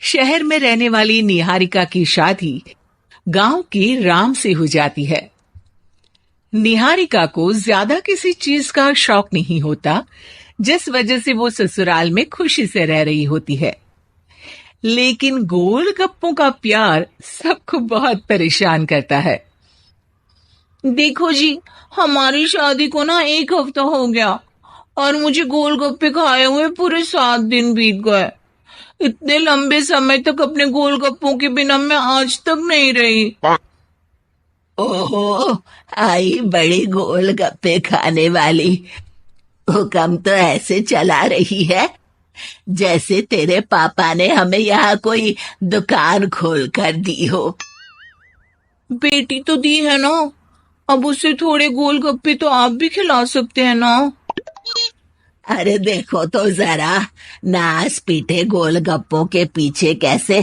शहर में रहने वाली निहारिका की शादी गांव के राम से हो जाती है। निहारिका को ज्यादा किसी चीज का शौक नहीं होता, जिस वजह से वो ससुराल में खुशी से रह रही होती है। लेकिन गोलगप्पों का प्यार सबको बहुत परेशान करता है। देखो जी, हमारी शादी को ना 1 हफ्ता हो गया और मुझे गोलगप्पे खाए हुए पूरे 7 दिन बीत गए। इतने लंबे समय तक अपने गोलगप्पों के बिना मैं आज तक नहीं रही। ओहो, आई बड़ी गोलगप्पे खाने वाली। हुक्म तो ऐसे चला रही है जैसे तेरे पापा ने हमें यहाँ कोई दुकान खोल कर दी हो। बेटी तो दी है ना, अब उसे थोड़े गोलगप्पे तो आप भी खिला सकते हैं ना। अरे देखो तो जरा, नास पीटे गोलगप्पों के पीछे कैसे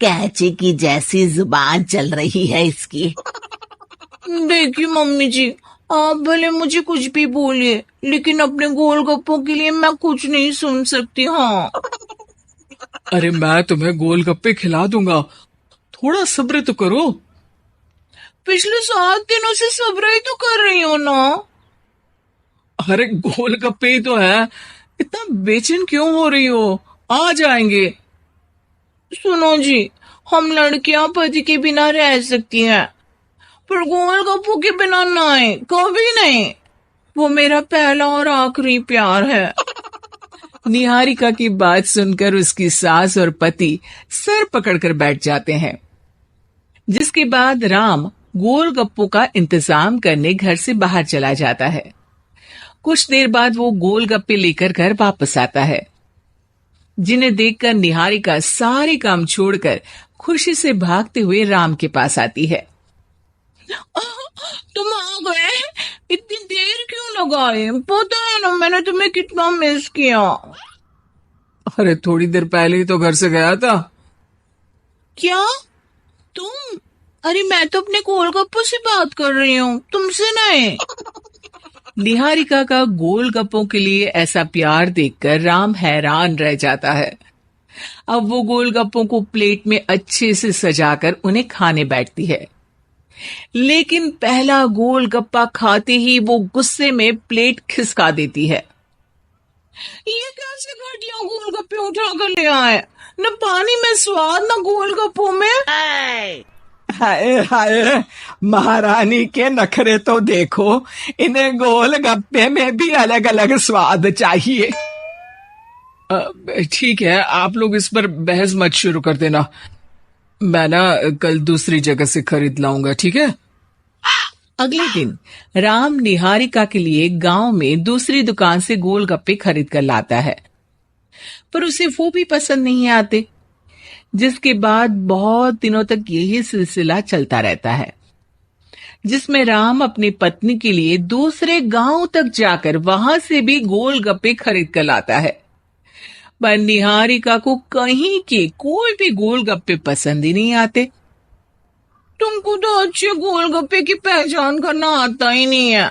कैंची की जैसी जुबान चल रही है इसकी। देखिए मम्मी जी, आप भले मुझे कुछ भी बोलिए, लेकिन अपने गोलगप्पों के लिए मैं कुछ नहीं सुन सकती। हाँ, अरे मैं तुम्हें गोलगप्पे खिला दूंगा, थोड़ा सब्र तो करो। पिछले 7 दिनों से सब्र ही तो कर रही हो ना। अरे गोलगप्पे ही तो है, इतना बेचैन क्यों हो रही हो? आ जाएंगे। सुनो जी, हम लड़कियां पति के बिना रह सकती हैं, पर गोलगप्पों के बिना नहीं, कभी नहीं। वो मेरा पहला और आखिरी प्यार है। निहारिका की बात सुनकर उसकी सास और पति सर पकड़कर बैठ जाते हैं। जिसके बाद राम गोलगप्पों का इंतजाम करने घर से बाहर चला जाता है। कुछ देर बाद वो गोलगप्पे लेकर घर वापस आता है, जिन्हें देखकर निहारिका सारे काम छोड़कर खुशी से भागते हुए राम के पास आती है। तुम आ गए? इतनी देर क्यों लगाए? पता है ना मैंने तुम्हें कितना मिस किया। अरे थोड़ी देर पहले ही तो घर से गया था। क्या? तुम? अरे मैं तो अपने गोलगप्पों से बात कर रही हूँ, तुमसे नहीं। निहारिका का गोलगप्पों के लिए ऐसा प्यार देखकर राम हैरान रह जाता है। अब वो गोलगप्पों को प्लेट में अच्छे से सजाकर उन्हें खाने बैठती है। लेकिन पहला गोलगप्पा खाते ही वो गुस्से में प्लेट खिसका देती है। ये कैसे घटिया गोलगप्पे उठा कर ले आए? न पानी में स्वाद, न गोलगप्पों में। हाय हाय, महारानी के नखरे तो देखो, इन्हें गोलगप्पे में भी अलग अलग स्वाद चाहिए। ठीक है, आप लोग इस पर बहस मत शुरू कर देना। मैं ना कल दूसरी जगह से खरीद लाऊंगा, ठीक है? अगले दिन राम निहारिका के लिए गांव में दूसरी दुकान से गोलगप्पे खरीद कर लाता है, पर उसे वो भी पसंद नहीं आते। जिसके बाद बहुत दिनों तक यही सिलसिला चलता रहता है, जिसमें राम अपनी पत्नी के लिए दूसरे गांव तक जाकर वहां से भी गोलगप्पे खरीद कर लाता है। पर निहारिका को कहीं के कोई भी गोलगप्पे पसंद ही नहीं आते। तुमको तो अच्छे गोलगप्पे की पहचान करना आता ही नहीं है।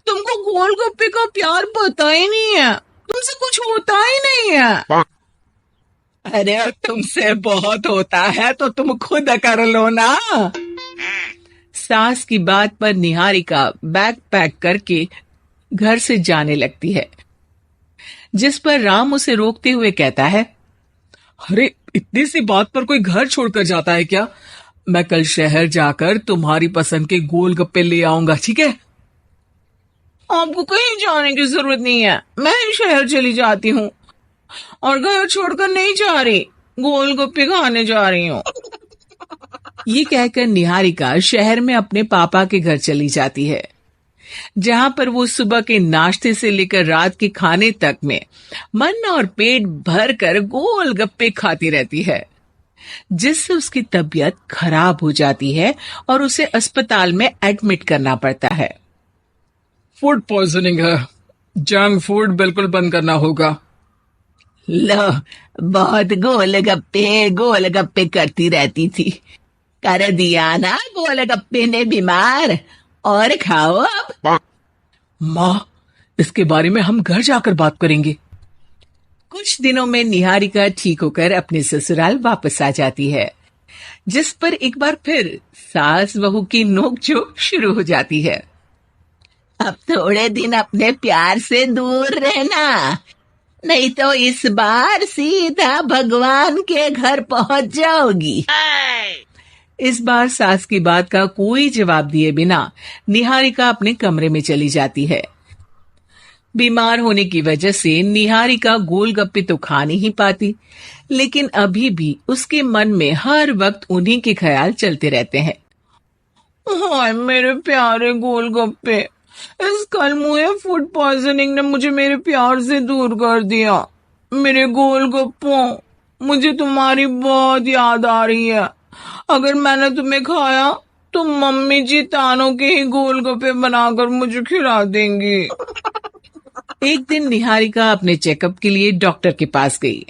तुमको गोलगप्पे का प्यार पता ही नहीं है। तुमसे कुछ होता ही नहीं है। अरे तुमसे बहुत होता है तो तुम खुद कर लो ना। सास की बात पर निहारिका बैग पैक करके घर से जाने लगती है, जिस पर राम उसे रोकते हुए कहता है, अरे इतनी सी बात पर कोई घर छोड़कर जाता है क्या? मैं कल शहर जाकर तुम्हारी पसंद के गोलगप्पे ले आऊंगा, ठीक है? आपको कहीं जाने की जरूरत नहीं है, मैं ही शहर चली जाती हूँ और घर छोड़कर नहीं जा रही, गोलगप्पे खाने जा रही हूँ। ये कहकर निहारिका शहर में अपने पापा के घर चली जाती है, जहां पर वो सुबह के नाश्ते से लेकर रात के खाने तक में मन और पेट भर कर गोलगप्पे खाती रहती है, जिससे उसकी तबीयत खराब हो जाती है और उसे अस्पताल में एडमिट करना पड़ता है। फूड पॉइजनिंग है, जंक फूड बिल्कुल बंद करना होगा। लो, बहुत गोलगप्पे गोलगप्पे करती रहती थी, कर दिया ना गोलगप्पे ने बीमार। और खाओ अब। माँ, इसके बारे में हम घर जाकर बात करेंगे। कुछ दिनों में निहारिका ठीक होकर अपने ससुराल वापस आ जाती है, जिस पर एक बार फिर सास बहू की नोकझोंक शुरू हो जाती है। अब थोड़े दिन अपने प्यार से दूर रहना, नहीं तो इस बार सीधा भगवान के घर पहुंच जाओगी। इस बार सास की बात का कोई जवाब दिए बिना निहारिका अपने कमरे में चली जाती है। बीमार होने की वजह से निहारिका गोलगप्पे तो खा नहीं पाती, लेकिन अभी भी उसके मन में हर वक्त उन्हीं के ख्याल चलते रहते हैं। हाय मेरे प्यारे गोलगप्पे, इस कल मुझे फूड पॉइजनिंग ने मुझे मेरे प्यार से दूर कर दिया। मेरे गोलगप्पों, मुझे तुम्हारी बहुत याद आ रही है। अगर मैंने तुम्हें खाया तो मम्मी जी तानों के ही गोलगप्पे बनाकर मुझे खिला देंगी। एक दिन निहारिका अपने चेकअप के लिए डॉक्टर के पास गई,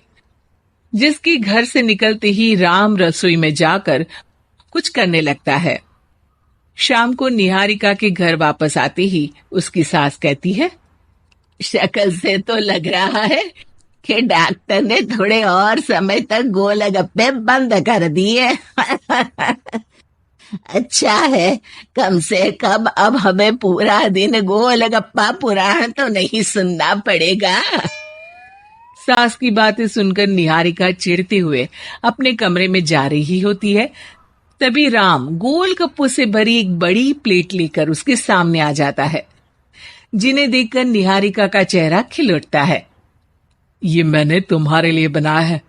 जिसकी घर से निकलते ही राम रसोई में जाकर कुछ करने लगता है। शाम को निहारिका के घर वापस आते ही उसकी सास कहती है, शक्ल से तो लग रहा है कि डॉक्टर ने थोड़े और समय तक गोलगप्पे बंद कर दिए। अच्छा है, कम से कम अब हमें पूरा दिन गोलगप्पा पुराण तो नहीं सुनना पड़ेगा। सास की बातें सुनकर निहारिका चिढ़ते हुए अपने कमरे में जा रही होती है। तभी राम गोलगप्पों से भरी एक बड़ी प्लेट लेकर उसके सामने आ जाता है, जिन्हें देखकर निहारिका का चेहरा खिल उठता है। ये मैंने तुम्हारे लिए बनाया है।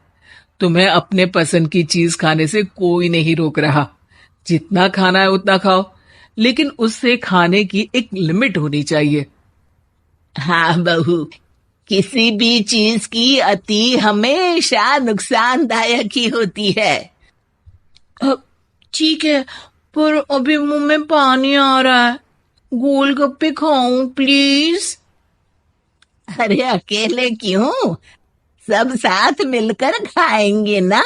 तुम्हें अपने पसंद की चीज खाने से कोई नहीं रोक रहा। जितना खाना है उतना खाओ, लेकिन उससे खाने की एक लिमिट होनी चाहिए। हाँ बहू, किसी भी चीज की अति हमेशा नुकसानदायक ही होती है। ठीक है, पर अभी मुंह में पानी आ रहा है। गोलगप्पे खाऊं प्लीज? अरे अकेले क्यों, सब साथ मिलकर खाएंगे ना।